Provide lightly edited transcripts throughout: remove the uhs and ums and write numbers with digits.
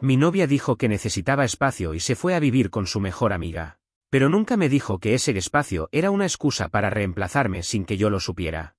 Mi novia dijo que necesitaba espacio y se fue a vivir con su mejor amiga. Pero nunca me dijo que ese espacio era una excusa para reemplazarme sin que yo lo supiera.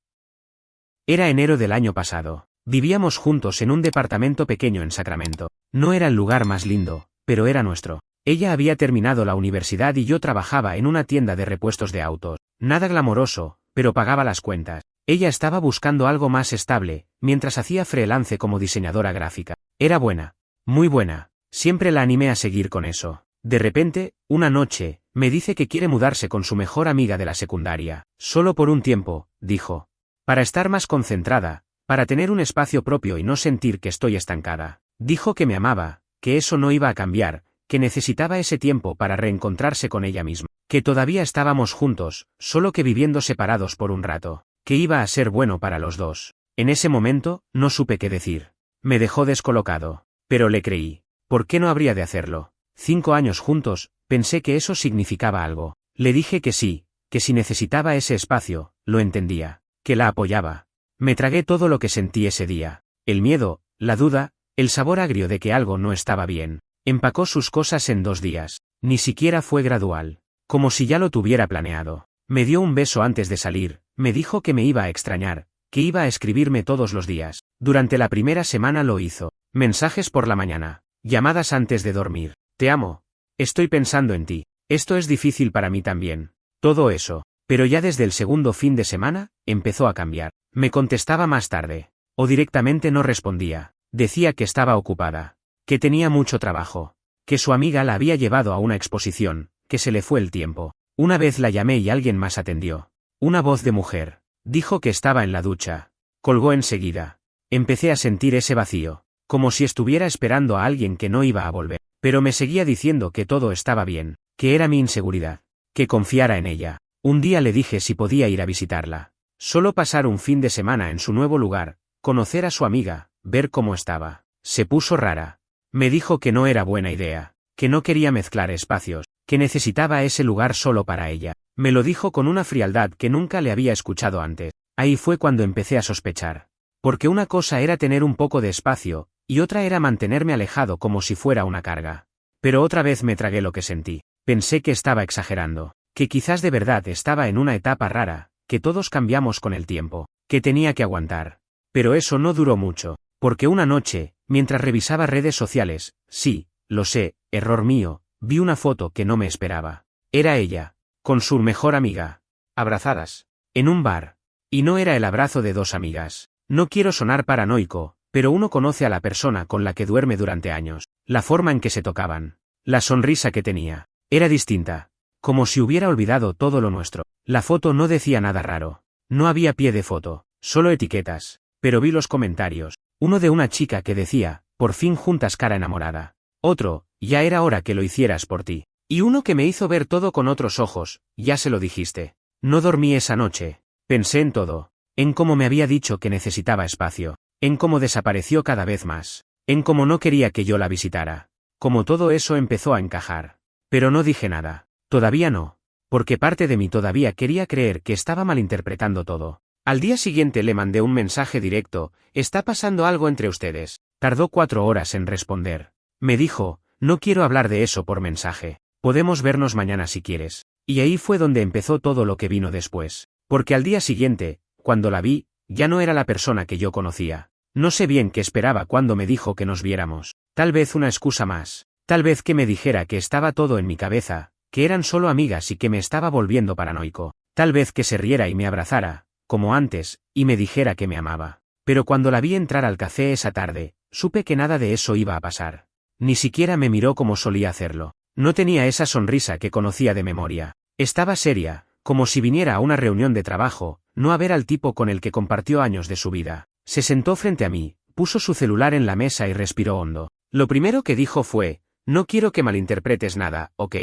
Era enero del año pasado. Vivíamos juntos en un departamento pequeño en Sacramento. No era el lugar más lindo, pero era nuestro. Ella había terminado la universidad y yo trabajaba en una tienda de repuestos de autos. Nada glamoroso, pero pagaba las cuentas. Ella estaba buscando algo más estable, mientras hacía freelance como diseñadora gráfica. Era buena. Muy buena. Siempre la animé a seguir con eso. De repente, una noche, me dice que quiere mudarse con su mejor amiga de la secundaria. Solo por un tiempo, dijo. Para estar más concentrada, para tener un espacio propio y no sentir que estoy estancada. Dijo que me amaba, que eso no iba a cambiar, que necesitaba ese tiempo para reencontrarse con ella misma, que todavía estábamos juntos, solo que viviendo separados por un rato, que iba a ser bueno para los dos. En ese momento, no supe qué decir. Me dejó descolocado, pero le creí. ¿Por qué no habría de hacerlo? 5 años juntos, pensé que eso significaba algo. Le dije que sí, que si necesitaba ese espacio, lo entendía, que la apoyaba. Me tragué todo lo que sentí ese día, el miedo, la duda, el sabor agrio de que algo no estaba bien. Empacó sus cosas en 2 días, ni siquiera fue gradual, como si ya lo tuviera planeado. Me dio un beso antes de salir, me dijo que me iba a extrañar, que iba a escribirme todos los días. Durante la primera semana lo hizo. Mensajes por la mañana, llamadas antes de dormir. Te amo. Estoy pensando en ti. Esto es difícil para mí también. Todo eso. Pero ya desde el segundo fin de semana, empezó a cambiar. Me contestaba más tarde. O directamente no respondía. Decía que estaba ocupada. Que tenía mucho trabajo. Que su amiga la había llevado a una exposición, que se le fue el tiempo. Una vez la llamé y alguien más atendió. Una voz de mujer. Dijo que estaba en la ducha. Colgó enseguida. Empecé a sentir ese vacío. Como si estuviera esperando a alguien que no iba a volver. Pero me seguía diciendo que todo estaba bien, que era mi inseguridad, que confiara en ella. Un día le dije si podía ir a visitarla. Solo pasar un fin de semana en su nuevo lugar, conocer a su amiga, ver cómo estaba. Se puso rara. Me dijo que no era buena idea, que no quería mezclar espacios, que necesitaba ese lugar solo para ella. Me lo dijo con una frialdad que nunca le había escuchado antes. Ahí fue cuando empecé a sospechar. Porque una cosa era tener un poco de espacio, y otra era mantenerme alejado como si fuera una carga. Pero otra vez me tragué lo que sentí. Pensé que estaba exagerando, que quizás de verdad estaba en una etapa rara, que todos cambiamos con el tiempo, que tenía que aguantar. Pero eso no duró mucho, porque una noche, mientras revisaba redes sociales, sí, lo sé, error mío, vi una foto que no me esperaba. Era ella, con su mejor amiga, abrazadas, en un bar. Y no era el abrazo de 2 amigas. No quiero sonar paranoico, pero uno conoce a la persona con la que duerme durante años. La forma en que se tocaban, la sonrisa que tenía, era distinta. Como si hubiera olvidado todo lo nuestro. La foto no decía nada raro. No había pie de foto, solo etiquetas. Pero vi los comentarios. Uno de una chica que decía, por fin juntas cara enamorada. Otro, ya era hora que lo hicieras por ti. Y uno que me hizo ver todo con otros ojos, ya se lo dijiste. No dormí esa noche. Pensé en todo. En cómo me había dicho que necesitaba espacio. En cómo desapareció cada vez más. En cómo no quería que yo la visitara. Como todo eso empezó a encajar. Pero no dije nada. Todavía no. Porque parte de mí todavía quería creer que estaba malinterpretando todo. Al día siguiente le mandé un mensaje directo, ¿está pasando algo entre ustedes? Tardó 4 horas en responder. Me dijo, no quiero hablar de eso por mensaje. Podemos vernos mañana si quieres. Y ahí fue donde empezó todo lo que vino después. Porque al día siguiente, cuando la vi, ya no era la persona que yo conocía. No sé bien qué esperaba cuando me dijo que nos viéramos. Tal vez una excusa más. Tal vez que me dijera que estaba todo en mi cabeza, que eran solo amigas y que me estaba volviendo paranoico. Tal vez que se riera y me abrazara, como antes, y me dijera que me amaba. Pero cuando la vi entrar al café esa tarde, supe que nada de eso iba a pasar. Ni siquiera me miró como solía hacerlo. No tenía esa sonrisa que conocía de memoria. Estaba seria, como si viniera a una reunión de trabajo, no a ver al tipo con el que compartió años de su vida. Se sentó frente a mí, puso su celular en la mesa y respiró hondo. Lo primero que dijo fue, no quiero que malinterpretes nada, ¿ok?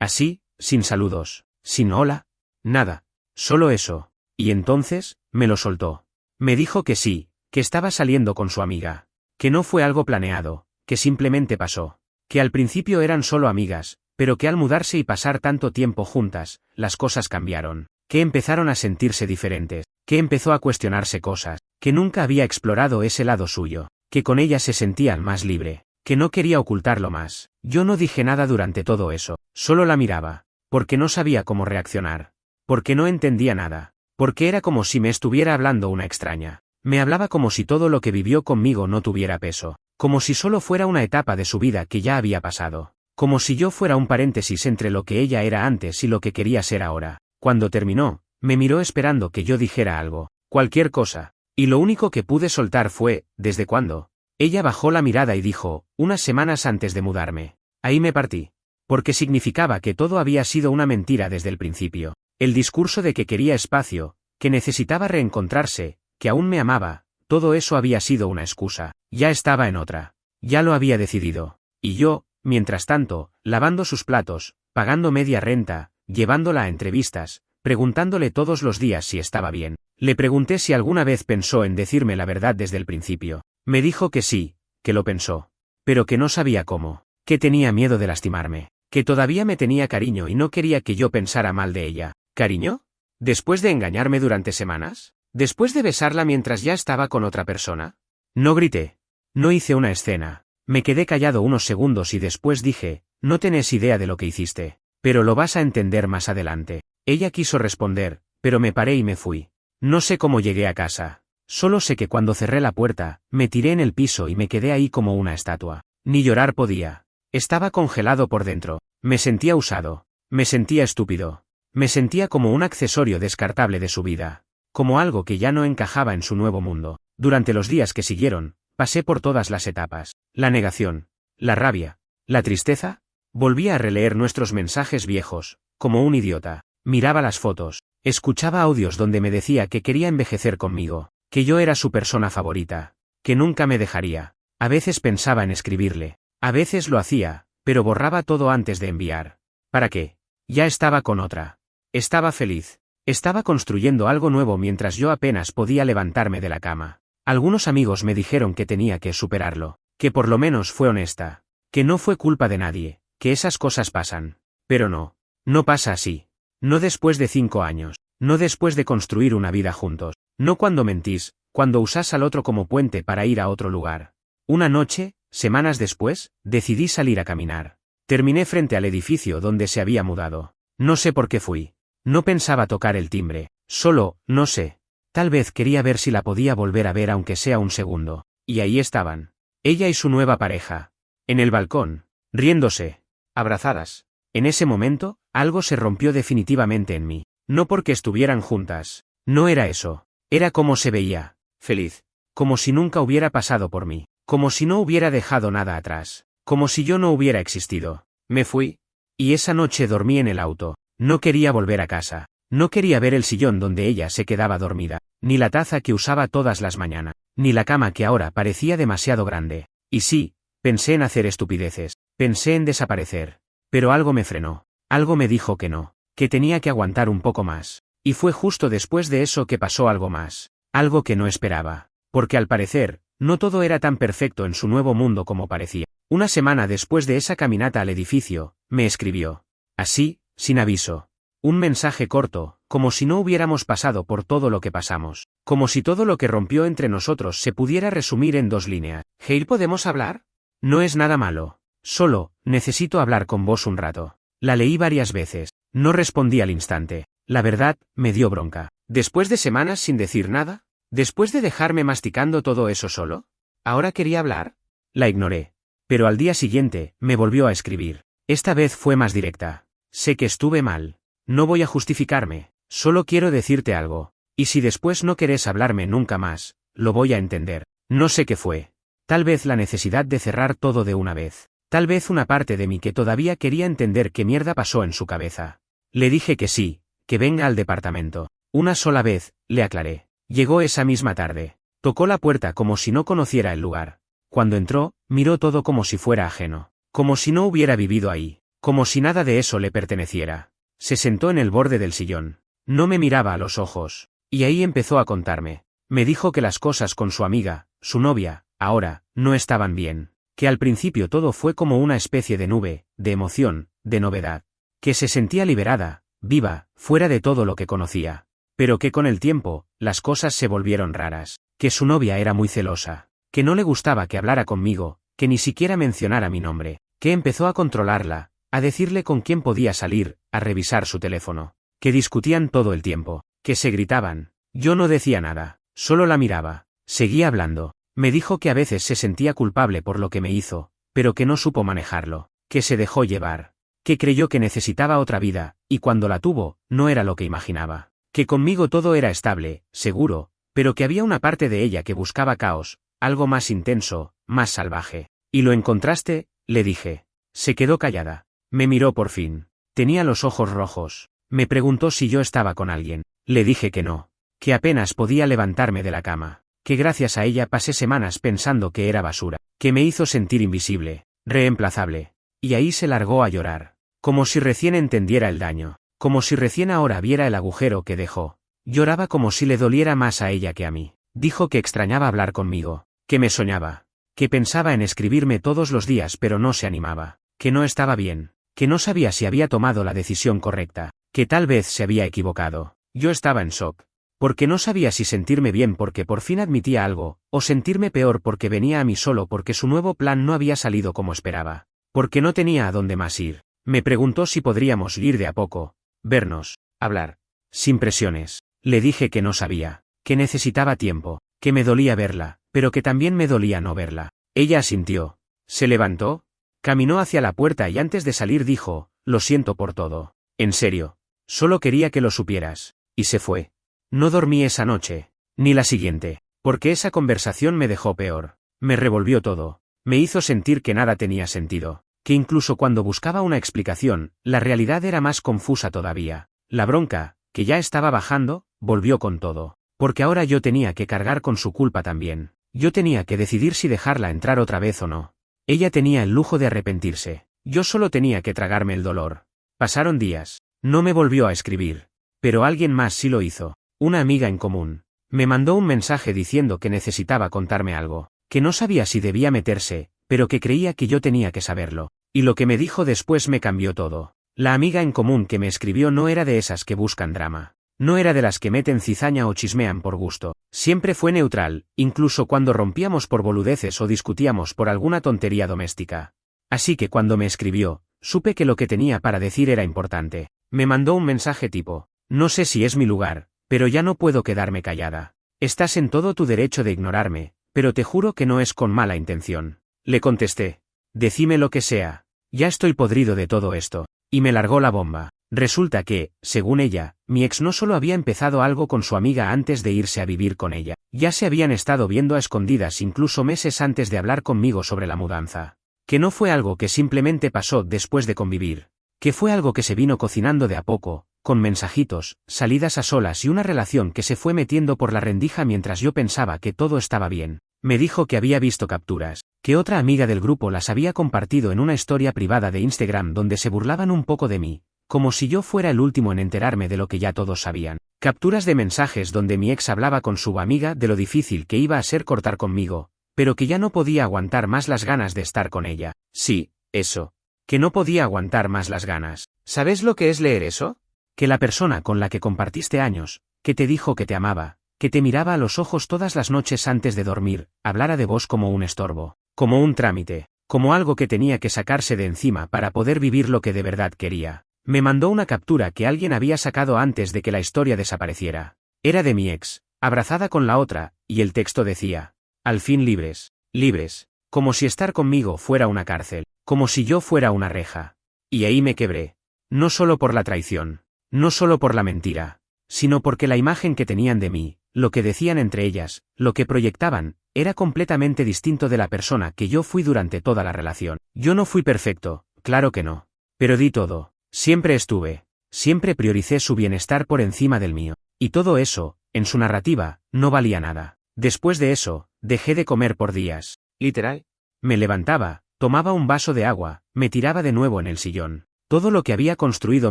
Así, sin saludos, sin hola, nada, solo eso. Y entonces, me lo soltó. Me dijo que sí, que estaba saliendo con su amiga, que no fue algo planeado, que simplemente pasó, que al principio eran solo amigas, pero que al mudarse y pasar tanto tiempo juntas, las cosas cambiaron, que empezaron a sentirse diferentes, que empezó a cuestionarse cosas, que nunca había explorado ese lado suyo, que con ella se sentían más libre, que no quería ocultarlo más. Yo no dije nada durante todo eso, solo la miraba, porque no sabía cómo reaccionar, porque no entendía nada, porque era como si me estuviera hablando una extraña. Me hablaba como si todo lo que vivió conmigo no tuviera peso, como si solo fuera una etapa de su vida que ya había pasado, como si yo fuera un paréntesis entre lo que ella era antes y lo que quería ser ahora. Cuando terminó, me miró esperando que yo dijera algo, cualquier cosa, y lo único que pude soltar fue, ¿desde cuándo? Ella bajó la mirada y dijo, unas semanas antes de mudarme. Ahí me partí. Porque significaba que todo había sido una mentira desde el principio. El discurso de que quería espacio, que necesitaba reencontrarse, que aún me amaba, todo eso había sido una excusa. Ya estaba en otra. Ya lo había decidido. Y yo, mientras tanto, lavando sus platos, pagando media renta, llevándola a entrevistas, preguntándole todos los días si estaba bien. Le pregunté si alguna vez pensó en decirme la verdad desde el principio. Me dijo que sí, que lo pensó. Pero que no sabía cómo, que tenía miedo de lastimarme, que todavía me tenía cariño y no quería que yo pensara mal de ella. ¿Cariño? ¿Después de engañarme durante semanas? ¿Después de besarla mientras ya estaba con otra persona? No grité. No hice una escena. Me quedé callado unos segundos y después dije, no tenés idea de lo que hiciste, pero lo vas a entender más adelante. Ella quiso responder, pero me paré y me fui. No sé cómo llegué a casa. Solo sé que cuando cerré la puerta, me tiré en el piso y me quedé ahí como una estatua. Ni llorar podía. Estaba congelado por dentro. Me sentía usado. Me sentía estúpido. Me sentía como un accesorio descartable de su vida. Como algo que ya no encajaba en su nuevo mundo. Durante los días que siguieron, pasé por todas las etapas. La negación. La rabia. La tristeza. Volvía a releer nuestros mensajes viejos, como un idiota. Miraba las fotos. Escuchaba audios donde me decía que quería envejecer conmigo. Que yo era su persona favorita, que nunca me dejaría. A veces pensaba en escribirle, a veces lo hacía, pero borraba todo antes de enviar. ¿Para qué? Ya estaba con otra. Estaba feliz. Estaba construyendo algo nuevo mientras yo apenas podía levantarme de la cama. Algunos amigos me dijeron que tenía que superarlo, que por lo menos fue honesta, que no fue culpa de nadie, que esas cosas pasan. Pero no. No pasa así. No después de 5 años. No después de construir una vida juntos. No cuando mentís, cuando usás al otro como puente para ir a otro lugar. Una noche, semanas después, decidí salir a caminar. Terminé frente al edificio donde se había mudado. No sé por qué fui. No pensaba tocar el timbre. Solo, no sé. Tal vez quería ver si la podía volver a ver aunque sea un segundo. Y ahí estaban. Ella y su nueva pareja. En el balcón. Riéndose. Abrazadas. En ese momento, algo se rompió definitivamente en mí. No porque estuvieran juntas. No era eso. Era como se veía. Feliz. Como si nunca hubiera pasado por mí. Como si no hubiera dejado nada atrás. Como si yo no hubiera existido. Me fui. Y esa noche dormí en el auto. No quería volver a casa. No quería ver el sillón donde ella se quedaba dormida. Ni la taza que usaba todas las mañanas. Ni la cama que ahora parecía demasiado grande. Y sí, pensé en hacer estupideces. Pensé en desaparecer. Pero algo me frenó. Algo me dijo que no. Que tenía que aguantar un poco más. Y fue justo después de eso que pasó algo más. Algo que no esperaba. Porque al parecer, no todo era tan perfecto en su nuevo mundo como parecía. Una semana después de esa caminata al edificio, me escribió. Así, sin aviso. Un mensaje corto, como si no hubiéramos pasado por todo lo que pasamos. Como si todo lo que rompió entre nosotros se pudiera resumir en 2 líneas. «Hey, ¿podemos hablar? No es nada malo. Solo, necesito hablar con vos un rato». La leí varias veces. No respondí al instante. La verdad, me dio bronca. ¿Después de semanas sin decir nada? ¿Después de dejarme masticando todo eso solo? ¿Ahora quería hablar? La ignoré. Pero al día siguiente, me volvió a escribir. Esta vez fue más directa. Sé que estuve mal. No voy a justificarme. Solo quiero decirte algo. Y si después no querés hablarme nunca más, lo voy a entender. No sé qué fue. Tal vez la necesidad de cerrar todo de una vez. Tal vez una parte de mí que todavía quería entender qué mierda pasó en su cabeza. Le dije que sí, que venga al departamento. Una sola vez, le aclaré. Llegó esa misma tarde. Tocó la puerta como si no conociera el lugar. Cuando entró, miró todo como si fuera ajeno. Como si no hubiera vivido ahí. Como si nada de eso le perteneciera. Se sentó en el borde del sillón. No me miraba a los ojos. Y ahí empezó a contarme. Me dijo que las cosas con su amiga, su novia, ahora, no estaban bien. Que al principio todo fue como una especie de nube, de emoción, de novedad. Que se sentía liberada, viva, fuera de todo lo que conocía. Pero que con el tiempo, las cosas se volvieron raras. Que su novia era muy celosa. Que no le gustaba que hablara conmigo, que ni siquiera mencionara mi nombre, que empezó a controlarla, a decirle con quién podía salir, a revisar su teléfono, que discutían todo el tiempo, que se gritaban. Yo no decía nada, solo la miraba, seguía hablando. Me dijo que a veces se sentía culpable por lo que me hizo, pero que no supo manejarlo, que se dejó llevar, que creyó que necesitaba otra vida, y cuando la tuvo, no era lo que imaginaba, que conmigo todo era estable, seguro, pero que había una parte de ella que buscaba caos, algo más intenso, más salvaje. ¿Y lo encontraste?, le dije. Se quedó callada. Me miró por fin. Tenía los ojos rojos. Me preguntó si yo estaba con alguien. Le dije que no, que apenas podía levantarme de la cama, que gracias a ella pasé semanas pensando que era basura, que me hizo sentir invisible, reemplazable. Y ahí se largó a llorar, como si recién entendiera el daño, como si recién ahora viera el agujero que dejó. Lloraba como si le doliera más a ella que a mí. Dijo que extrañaba hablar conmigo, que me soñaba, que pensaba en escribirme todos los días pero no se animaba, que no estaba bien, que no sabía si había tomado la decisión correcta, que tal vez se había equivocado. Yo estaba en shock, porque no sabía si sentirme bien porque por fin admitía algo, o sentirme peor porque venía a mí solo porque su nuevo plan no había salido como esperaba, porque no tenía a dónde más ir. Me preguntó si podríamos ir de a poco, vernos, hablar, sin presiones. Le dije que no sabía, que necesitaba tiempo, que me dolía verla, pero que también me dolía no verla. Ella asintió. Se levantó, caminó hacia la puerta y antes de salir dijo, lo siento por todo. En serio, solo quería que lo supieras. Y se fue. No dormí esa noche, ni la siguiente, porque esa conversación me dejó peor. Me revolvió todo, me hizo sentir que nada tenía sentido, que incluso cuando buscaba una explicación, la realidad era más confusa todavía. La bronca, que ya estaba bajando, volvió con todo, porque ahora yo tenía que cargar con su culpa también. Yo tenía que decidir si dejarla entrar otra vez o no. Ella tenía el lujo de arrepentirse, yo solo tenía que tragarme el dolor. Pasaron días, no me volvió a escribir, pero alguien más sí lo hizo, una amiga en común. Me mandó un mensaje diciendo que necesitaba contarme algo, que no sabía si debía meterse, pero que creía que yo tenía que saberlo, y lo que me dijo después me cambió todo. La amiga en común que me escribió no era de esas que buscan drama. No era de las que meten cizaña o chismean por gusto. Siempre fue neutral, incluso cuando rompíamos por boludeces o discutíamos por alguna tontería doméstica. Así que cuando me escribió, supe que lo que tenía para decir era importante. Me mandó un mensaje tipo, no sé si es mi lugar, pero ya no puedo quedarme callada. Estás en todo tu derecho de ignorarme, pero te juro que no es con mala intención. Le contesté, decime lo que sea. Ya estoy podrido de todo esto. Y me largó la bomba. Resulta que, según ella, mi ex no solo había empezado algo con su amiga antes de irse a vivir con ella, ya se habían estado viendo a escondidas incluso meses antes de hablar conmigo sobre la mudanza. Que no fue algo que simplemente pasó después de convivir. Que fue algo que se vino cocinando de a poco, con mensajitos, salidas a solas y una relación que se fue metiendo por la rendija mientras yo pensaba que todo estaba bien. Me dijo que había visto capturas, que otra amiga del grupo las había compartido en una historia privada de Instagram donde se burlaban un poco de mí, como si yo fuera el último en enterarme de lo que ya todos sabían. Capturas de mensajes donde mi ex hablaba con su amiga de lo difícil que iba a ser cortar conmigo, pero que ya no podía aguantar más las ganas de estar con ella. Sí, eso. Que no podía aguantar más las ganas. ¿Sabes lo que es leer eso? Que la persona con la que compartiste años, que te dijo que te amaba, que te miraba a los ojos todas las noches antes de dormir, hablara de vos como un estorbo, como un trámite, como algo que tenía que sacarse de encima para poder vivir lo que de verdad quería. Me mandó una captura que alguien había sacado antes de que la historia desapareciera. Era de mi ex, abrazada con la otra, y el texto decía, al fin libres, libres, como si estar conmigo fuera una cárcel, como si yo fuera una reja. Y ahí me quebré. No solo por la traición, no solo por la mentira, sino porque la imagen que tenían de mí, lo que decían entre ellas, lo que proyectaban, era completamente distinto de la persona que yo fui durante toda la relación. Yo no fui perfecto, claro que no. Pero di todo. Siempre estuve, siempre prioricé su bienestar por encima del mío, y todo eso, en su narrativa, no valía nada. Después de eso, dejé de comer por días. Literal. Me levantaba, tomaba un vaso de agua, me tiraba de nuevo en el sillón. Todo lo que había construido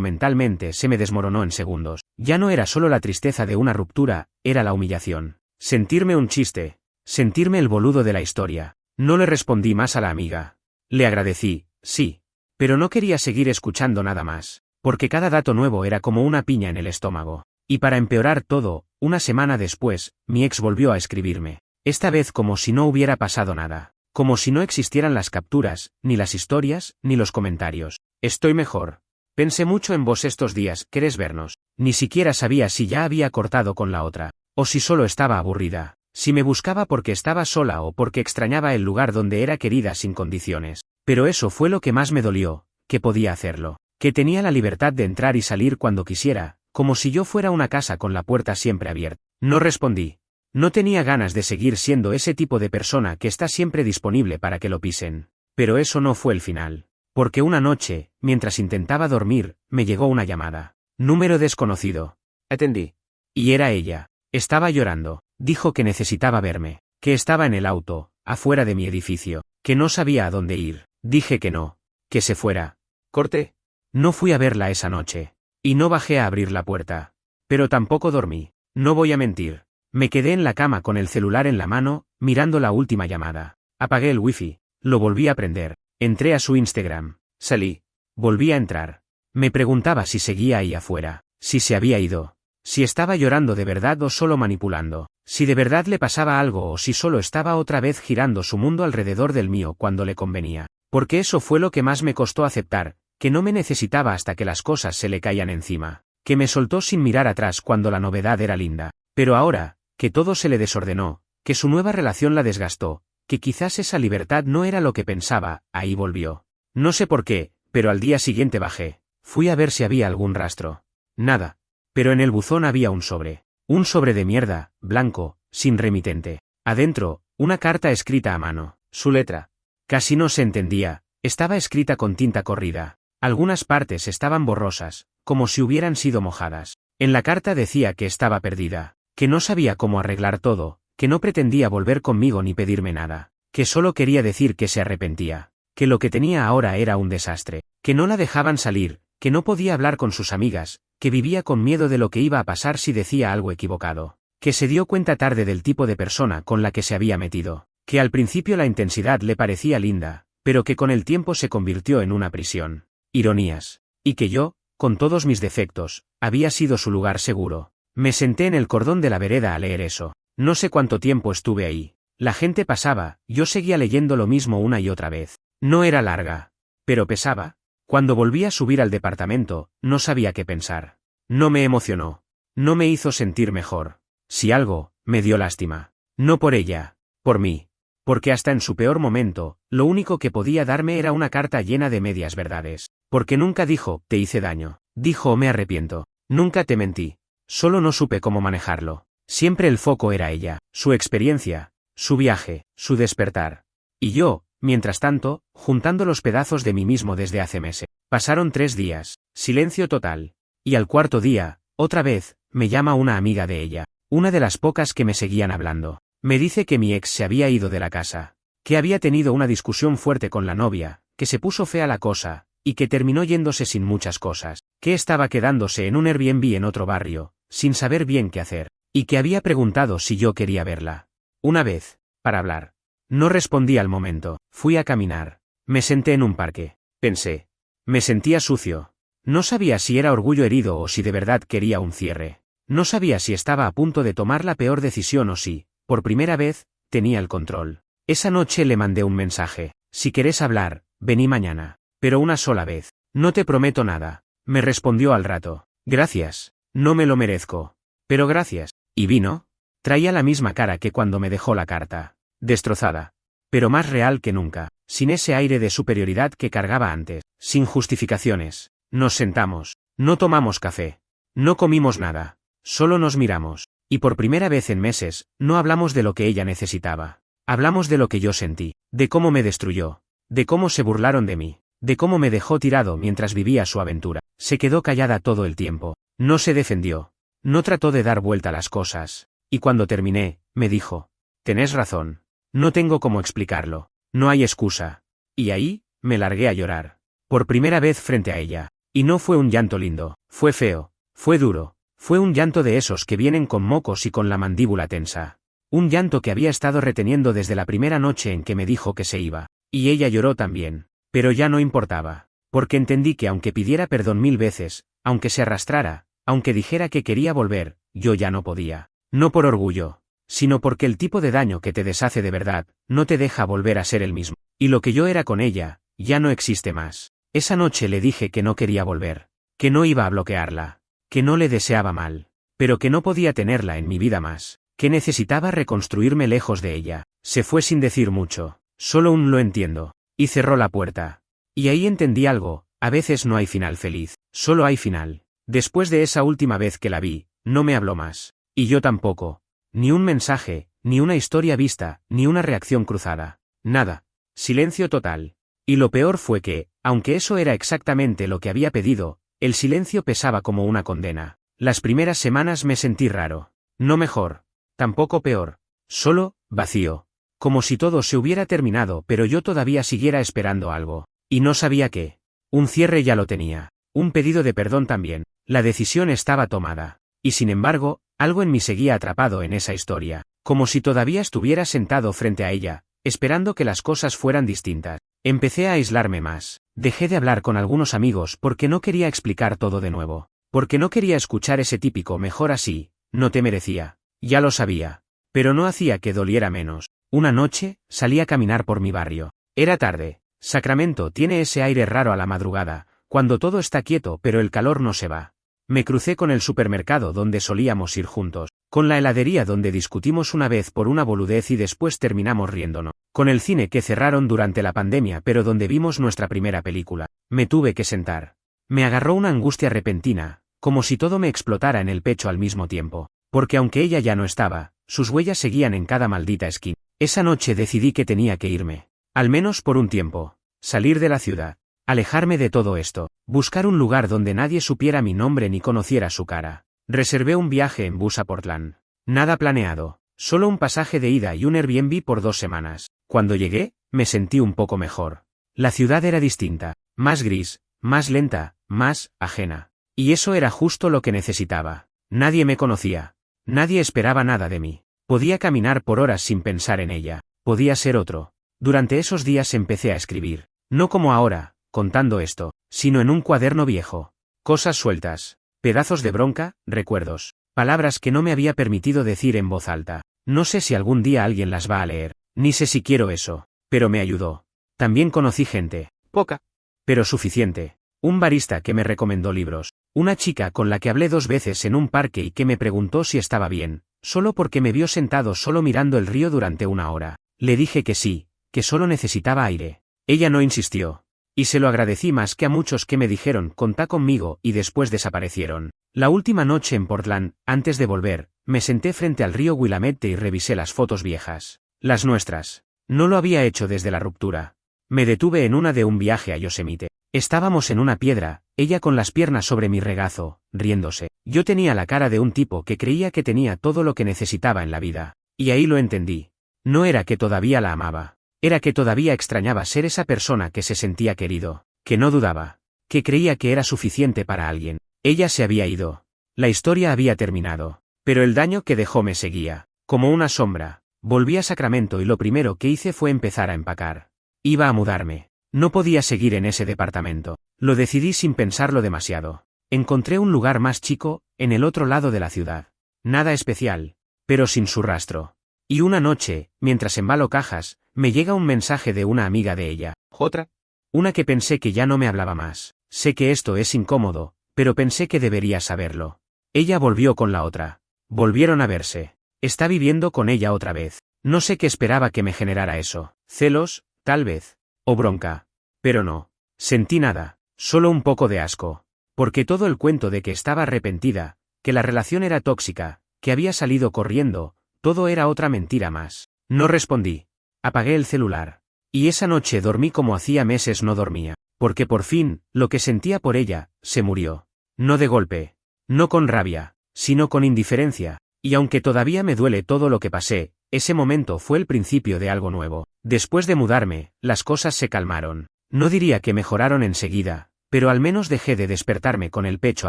mentalmente se me desmoronó en segundos. Ya no era solo la tristeza de una ruptura, era la humillación. Sentirme un chiste, sentirme el boludo de la historia. No le respondí más a la amiga. Le agradecí, sí. Pero no quería seguir escuchando nada más, porque cada dato nuevo era como una piña en el estómago. Y para empeorar todo, una semana después, mi ex volvió a escribirme. Esta vez como si no hubiera pasado nada. Como si no existieran las capturas, ni las historias, ni los comentarios. Estoy mejor. Pensé mucho en vos estos días, ¿querés vernos? Ni siquiera sabía si ya había cortado con la otra, o si solo estaba aburrida, si me buscaba porque estaba sola o porque extrañaba el lugar donde era querida sin condiciones. Pero eso fue lo que más me dolió, que podía hacerlo, que tenía la libertad de entrar y salir cuando quisiera, como si yo fuera una casa con la puerta siempre abierta. No respondí. No tenía ganas de seguir siendo ese tipo de persona que está siempre disponible para que lo pisen. Pero eso no fue el final. Porque una noche, mientras intentaba dormir, me llegó una llamada. Número desconocido. Atendí. Y era ella. Estaba llorando. Dijo que necesitaba verme, que estaba en el auto, afuera de mi edificio, que no sabía a dónde ir. Dije que no, que se fuera. Corté. No fui a verla esa noche. Y no bajé a abrir la puerta. Pero tampoco dormí. No voy a mentir. Me quedé en la cama con el celular en la mano, mirando la última llamada. Apagué el wifi. Lo volví a prender. Entré a su Instagram. Salí. Volví a entrar. Me preguntaba si seguía ahí afuera, si se había ido, si estaba llorando de verdad o solo manipulando, si de verdad le pasaba algo o si solo estaba otra vez girando su mundo alrededor del mío cuando le convenía. Porque eso fue lo que más me costó aceptar, que no me necesitaba hasta que las cosas se le caían encima, que me soltó sin mirar atrás cuando la novedad era linda. Pero ahora, que todo se le desordenó, que su nueva relación la desgastó, que quizás esa libertad no era lo que pensaba, ahí volvió. No sé por qué, pero al día siguiente bajé. Fui a ver si había algún rastro. Nada. Pero en el buzón había un sobre. Un sobre de mierda, blanco, sin remitente. Adentro, una carta escrita a mano. Su letra. Casi no se entendía, estaba escrita con tinta corrida. Algunas partes estaban borrosas, como si hubieran sido mojadas. En la carta decía que estaba perdida, que no sabía cómo arreglar todo, que no pretendía volver conmigo ni pedirme nada, que solo quería decir que se arrepentía, que lo que tenía ahora era un desastre, que no la dejaban salir, que no podía hablar con sus amigas, que vivía con miedo de lo que iba a pasar si decía algo equivocado, que se dio cuenta tarde del tipo de persona con la que se había metido, que al principio la intensidad le parecía linda, pero que con el tiempo se convirtió en una prisión. Ironías. Y que yo, con todos mis defectos, había sido su lugar seguro. Me senté en el cordón de la vereda a leer eso. No sé cuánto tiempo estuve ahí. La gente pasaba, yo seguía leyendo lo mismo una y otra vez. No era larga. Pero pesaba. Cuando volví a subir al departamento, no sabía qué pensar. No me emocionó. No me hizo sentir mejor. Si algo, me dio lástima. No por ella, por mí. Porque hasta en su peor momento, lo único que podía darme era una carta llena de medias verdades. Porque nunca dijo, te hice daño. Dijo, me arrepiento. Nunca te mentí. Solo no supe cómo manejarlo. Siempre el foco era ella, su experiencia, su viaje, su despertar. Y yo, mientras tanto, juntando los pedazos de mí mismo desde hace meses. Pasaron 3 días, silencio total. Y al cuarto día, otra vez, me llama una amiga de ella, una de las pocas que me seguían hablando. Me dice que mi ex se había ido de la casa, que había tenido una discusión fuerte con la novia, que se puso fea la cosa, y que terminó yéndose sin muchas cosas, que estaba quedándose en un Airbnb en otro barrio, sin saber bien qué hacer, y que había preguntado si yo quería verla. Una vez, para hablar. No respondí al momento, fui a caminar. Me senté en un parque. Pensé. Me sentía sucio. No sabía si era orgullo herido o si de verdad quería un cierre. No sabía si estaba a punto de tomar la peor decisión o si, por primera vez, tenía el control. Esa noche le mandé un mensaje. Si querés hablar, vení mañana. Pero una sola vez. No te prometo nada. Me respondió al rato. Gracias. No me lo merezco. Pero gracias. ¿Y vino? Traía la misma cara que cuando me dejó la carta. Destrozada. Pero más real que nunca. Sin ese aire de superioridad que cargaba antes. Sin justificaciones. Nos sentamos. No tomamos café. No comimos nada. Solo nos miramos. Y por primera vez en meses, no hablamos de lo que ella necesitaba. Hablamos de lo que yo sentí. De cómo me destruyó. De cómo se burlaron de mí. De cómo me dejó tirado mientras vivía su aventura. Se quedó callada todo el tiempo. No se defendió. No trató de dar vuelta a las cosas. Y cuando terminé, me dijo. Tenés razón. No tengo cómo explicarlo. No hay excusa. Y ahí, me largué a llorar. Por primera vez frente a ella. Y no fue un llanto lindo. Fue feo. Fue duro. Fue un llanto de esos que vienen con mocos y con la mandíbula tensa. Un llanto que había estado reteniendo desde la primera noche en que me dijo que se iba. Y ella lloró también. Pero ya no importaba. Porque entendí que aunque pidiera perdón 1000 veces, aunque se arrastrara, aunque dijera que quería volver, yo ya no podía. No por orgullo. sino porque el tipo de daño que te deshace de verdad, no te deja volver a ser el mismo. Y lo que yo era con ella, ya no existe más. Esa noche le dije que no quería volver, que no iba a bloquearla, que no le deseaba mal, pero que no podía tenerla en mi vida más, que necesitaba reconstruirme lejos de ella. Se fue sin decir mucho, solo un lo entiendo, y cerró la puerta. Y ahí entendí algo, a veces no hay final feliz, solo hay final. Después de esa última vez que la vi, no me habló más, y yo tampoco. Ni un mensaje, ni una historia vista, ni una reacción cruzada. Nada. Silencio total. Y lo peor fue que, aunque eso era exactamente lo que había pedido, el silencio pesaba como una condena. Las primeras semanas me sentí raro. No mejor. Tampoco peor. Solo, vacío. Como si todo se hubiera terminado pero yo todavía siguiera esperando algo. Y no sabía qué. Un cierre ya lo tenía. Un pedido de perdón también. La decisión estaba tomada. Y sin embargo, algo en mí seguía atrapado en esa historia, como si todavía estuviera sentado frente a ella, esperando que las cosas fueran distintas. Empecé a aislarme más, dejé de hablar con algunos amigos porque no quería explicar todo de nuevo, porque no quería escuchar ese típico mejor así, no te merecía. Ya lo sabía, pero no hacía que doliera menos. Una noche, salí a caminar por mi barrio. Era tarde. Sacramento tiene ese aire raro a la madrugada, cuando todo está quieto pero el calor no se va. Me crucé con el supermercado donde solíamos ir juntos, con la heladería donde discutimos una vez por una boludez y después terminamos riéndonos, con el cine que cerraron durante la pandemia pero donde vimos nuestra primera película. Me tuve que sentar. Me agarró una angustia repentina, como si todo me explotara en el pecho al mismo tiempo, porque aunque ella ya no estaba, sus huellas seguían en cada maldita esquina. Esa noche decidí que tenía que irme, al menos por un tiempo, salir de la ciudad. Alejarme de todo esto, buscar un lugar donde nadie supiera mi nombre ni conociera su cara. Reservé un viaje en bus a Portland. Nada planeado, solo un pasaje de ida y un Airbnb por 2 semanas. Cuando llegué, me sentí un poco mejor. La ciudad era distinta, más gris, más lenta, más ajena. Y eso era justo lo que necesitaba. Nadie me conocía. Nadie esperaba nada de mí. Podía caminar por horas sin pensar en ella. Podía ser otro. Durante esos días empecé a escribir. No como ahora, contando esto, sino en un cuaderno viejo. Cosas sueltas, pedazos de bronca, recuerdos, palabras que no me había permitido decir en voz alta. No sé si algún día alguien las va a leer, ni sé si quiero eso, pero me ayudó. También conocí gente, poca, pero suficiente. Un barista que me recomendó libros, una chica con la que hablé 2 veces en un parque y que me preguntó si estaba bien, solo porque me vio sentado solo mirando el río durante 1 hora. Le dije que sí, que solo necesitaba aire. Ella no insistió. Y se lo agradecí más que a muchos que me dijeron contá conmigo y después desaparecieron. La última noche en Portland, antes de volver, me senté frente al río Willamette y revisé las fotos viejas. Las nuestras. No lo había hecho desde la ruptura. Me detuve en una de un viaje a Yosemite. Estábamos en una piedra, ella con las piernas sobre mi regazo, riéndose. Yo tenía la cara de un tipo que creía que tenía todo lo que necesitaba en la vida. Y ahí lo entendí. No era que todavía la amaba. Era que todavía extrañaba ser esa persona que se sentía querido, que no dudaba, que creía que era suficiente para alguien. Ella se había ido. La historia había terminado. Pero el daño que dejó me seguía, como una sombra. Volví a Sacramento y lo primero que hice fue empezar a empacar. Iba a mudarme. No podía seguir en ese departamento. Lo decidí sin pensarlo demasiado. Encontré un lugar más chico, en el otro lado de la ciudad. Nada especial, pero sin su rastro. Y una noche, mientras embalo cajas, me llega un mensaje de una amiga de ella. ¿Otra? Una que pensé que ya no me hablaba más. Sé que esto es incómodo, pero pensé que debería saberlo. Ella volvió con la otra. Volvieron a verse. Está viviendo con ella otra vez. No sé qué esperaba que me generara eso. Celos, tal vez. O bronca. Pero no. Sentí nada. Solo un poco de asco. Porque todo el cuento de que estaba arrepentida, que la relación era tóxica, que había salido corriendo, todo era otra mentira más. No respondí. Apagué el celular. Y esa noche dormí como hacía meses no dormía. Porque por fin, lo que sentía por ella, se murió. No de golpe. No con rabia, sino con indiferencia. Y aunque todavía me duele todo lo que pasé, ese momento fue el principio de algo nuevo. Después de mudarme, las cosas se calmaron. No diría que mejoraron enseguida, pero al menos dejé de despertarme con el pecho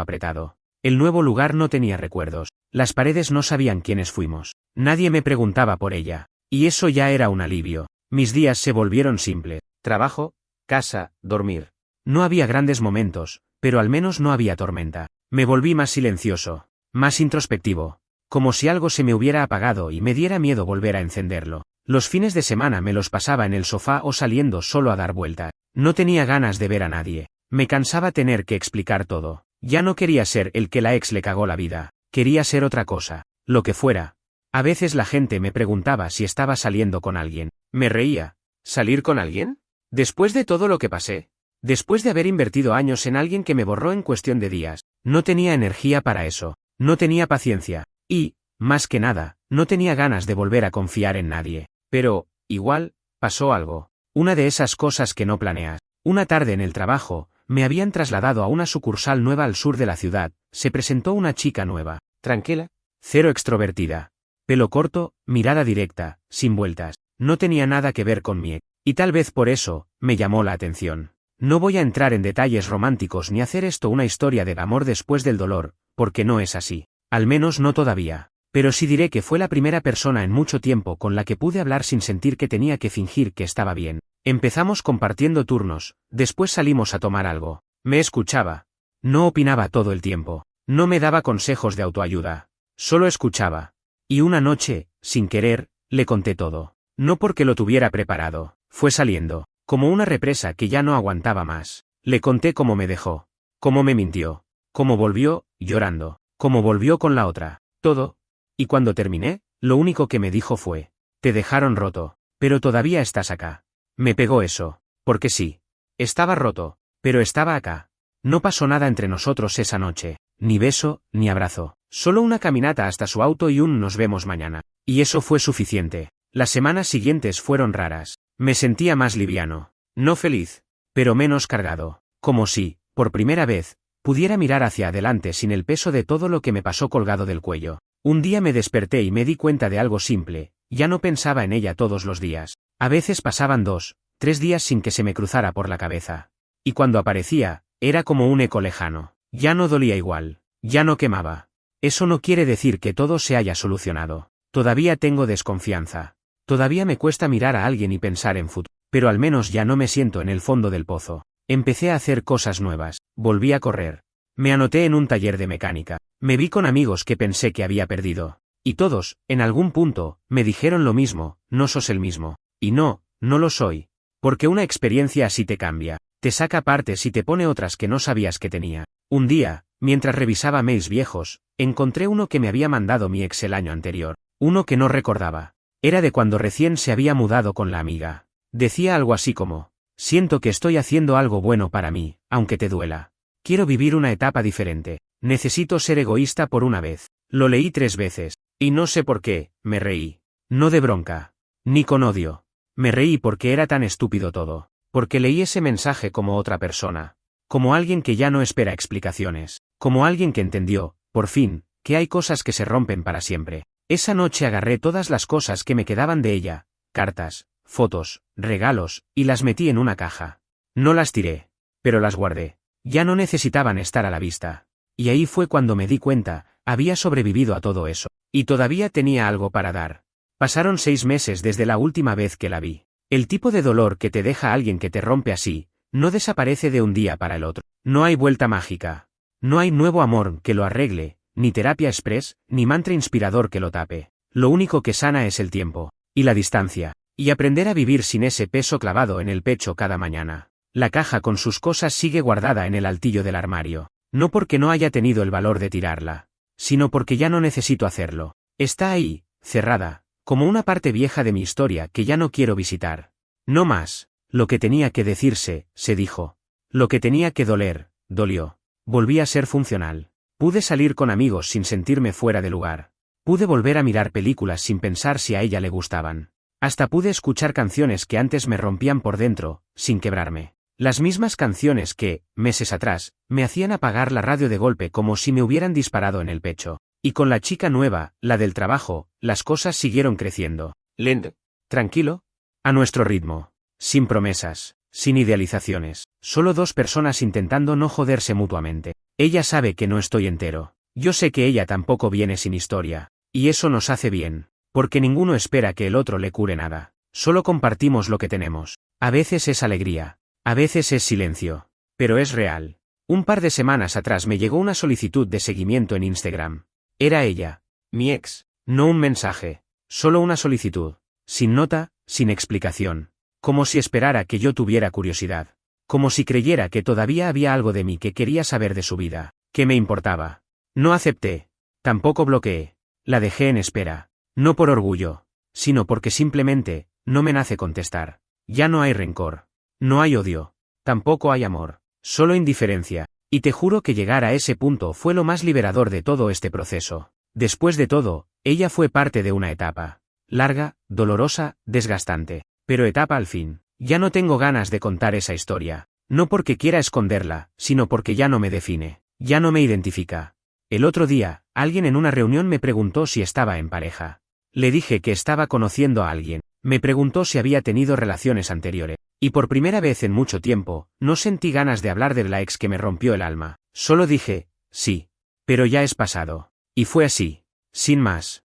apretado. El nuevo lugar no tenía recuerdos. Las paredes no sabían quiénes fuimos. Nadie me preguntaba por ella. Y eso ya era un alivio. Mis días se volvieron simples. Trabajo, casa, dormir. No había grandes momentos, pero al menos no había tormenta. Me volví más silencioso, más introspectivo. como si algo se me hubiera apagado y me diera miedo volver a encenderlo. Los fines de semana me los pasaba en el sofá o saliendo solo a dar vueltas. No tenía ganas de ver a nadie. Me cansaba tener que explicar todo. Ya no quería ser el que la ex le cagó la vida. Quería ser otra cosa. Lo que fuera. A veces la gente me preguntaba si estaba saliendo con alguien. Me reía. ¿Salir con alguien? Después de todo lo que pasé. Después de haber invertido años en alguien que me borró en cuestión de días. No tenía energía para eso. No tenía paciencia. Y, más que nada, no tenía ganas de volver a confiar en nadie. Pero, igual, pasó algo. Una de esas cosas que no planeas. Una tarde en el trabajo, me habían trasladado a una sucursal nueva al sur de la ciudad. Se presentó una chica nueva. Tranquila. Cero extrovertida. Pelo corto, mirada directa, sin vueltas. No tenía nada que ver con mi ex. Y tal vez por eso, me llamó la atención. No voy a entrar en detalles románticos ni hacer esto una historia de amor después del dolor, porque no es así. Al menos no todavía. Pero sí diré que fue la primera persona en mucho tiempo con la que pude hablar sin sentir que tenía que fingir que estaba bien. Empezamos compartiendo turnos, después salimos a tomar algo. Me escuchaba. No opinaba todo el tiempo. No me daba consejos de autoayuda. Solo escuchaba. Y una noche, sin querer, le conté todo. No porque lo tuviera preparado. Fue saliendo. Como una represa que ya no aguantaba más. Le conté cómo me dejó. Cómo me mintió. Cómo volvió, llorando. Cómo volvió con la otra. Todo. Y cuando terminé, lo único que me dijo fue: te dejaron roto, pero todavía estás acá. Me pegó eso, porque sí. Estaba roto, pero estaba acá. No pasó nada entre nosotros esa noche, ni beso, ni abrazo. Solo una caminata hasta su auto y un nos vemos mañana. Y eso fue suficiente. Las semanas siguientes fueron raras. Me sentía más liviano. No feliz, pero menos cargado. Como si, por primera vez, pudiera mirar hacia adelante sin el peso de todo lo que me pasó colgado del cuello. Un día me desperté y me di cuenta de algo simple. Ya no pensaba en ella todos los días. A veces pasaban 2, 3 días sin que se me cruzara por la cabeza. Y cuando aparecía, era como un eco lejano. Ya no dolía igual. Ya no quemaba. Eso no quiere decir que todo se haya solucionado. Todavía tengo desconfianza. Todavía me cuesta mirar a alguien y pensar en futuro. Pero al menos ya no me siento en el fondo del pozo. Empecé a hacer cosas nuevas. Volví a correr. Me anoté en un taller de mecánica. Me vi con amigos que pensé que había perdido. Y todos, en algún punto, me dijeron lo mismo: no sos el mismo. Y no, no lo soy. Porque una experiencia así te cambia. Te saca partes y te pone otras que no sabías que tenía. Un día, mientras revisaba mails viejos, encontré uno que me había mandado mi ex el año anterior. Uno que no recordaba. Era de cuando recién se había mudado con la amiga. Decía algo así como: siento que estoy haciendo algo bueno para mí, aunque te duela. Quiero vivir una etapa diferente. Necesito ser egoísta por una vez. Lo leí 3 veces. Y no sé por qué, me reí. No de bronca. Ni con odio. Me reí porque era tan estúpido todo. Porque leí ese mensaje como otra persona. Como alguien que ya no espera explicaciones. Como alguien que entendió, por fin, que hay cosas que se rompen para siempre. Esa noche agarré todas las cosas que me quedaban de ella. Cartas, fotos, regalos, y las metí en una caja. No las tiré. Pero las guardé. Ya no necesitaban estar a la vista. Y ahí fue cuando me di cuenta, había sobrevivido a todo eso. Y todavía tenía algo para dar. Pasaron 6 meses desde la última vez que la vi. El tipo de dolor que te deja alguien que te rompe así, no desaparece de un día para el otro. No hay vuelta mágica. No hay nuevo amor que lo arregle, ni terapia express, ni mantra inspirador que lo tape. Lo único que sana es el tiempo. Y la distancia. Y aprender a vivir sin ese peso clavado en el pecho cada mañana. La caja con sus cosas sigue guardada en el altillo del armario. No porque no haya tenido el valor de tirarla, sino porque ya no necesito hacerlo. Está ahí, cerrada, como una parte vieja de mi historia que ya no quiero visitar. No más. Lo que tenía que decirse, se dijo. Lo que tenía que doler, dolió. Volví a ser funcional. Pude salir con amigos sin sentirme fuera de lugar. Pude volver a mirar películas sin pensar si a ella le gustaban. Hasta pude escuchar canciones que antes me rompían por dentro, sin quebrarme. Las mismas canciones que, meses atrás, me hacían apagar la radio de golpe como si me hubieran disparado en el pecho. Y con la chica nueva, la del trabajo, las cosas siguieron creciendo. Lento. Tranquilo. A nuestro ritmo. Sin promesas. Sin idealizaciones. Solo 2 personas intentando no joderse mutuamente. Ella sabe que no estoy entero. Yo sé que ella tampoco viene sin historia. Y eso nos hace bien. Porque ninguno espera que el otro le cure nada. Solo compartimos lo que tenemos. A veces es alegría. A veces es silencio. Pero es real. Un par de semanas atrás me llegó una solicitud de seguimiento en Instagram. Era ella. Mi ex. No un mensaje. Solo una solicitud. Sin nota, sin explicación. Como si esperara que yo tuviera curiosidad. Como si creyera que todavía había algo de mí que quería saber de su vida. Que me importaba. No acepté. Tampoco bloqueé. La dejé en espera. No por orgullo. Sino porque simplemente, no me nace contestar. Ya no hay rencor. No hay odio. Tampoco hay amor. Solo indiferencia. Y te juro que llegar a ese punto fue lo más liberador de todo este proceso. Después de todo, ella fue parte de una etapa. Larga, dolorosa, desgastante. Pero etapa al fin. Ya no tengo ganas de contar esa historia. No porque quiera esconderla, sino porque ya no me define. Ya no me identifica. El otro día, alguien en una reunión me preguntó si estaba en pareja. Le dije que estaba conociendo a alguien. Me preguntó si había tenido relaciones anteriores. Y por primera vez en mucho tiempo, no sentí ganas de hablar de la ex que me rompió el alma. Solo dije, sí. Pero ya es pasado. Y fue así. Sin más.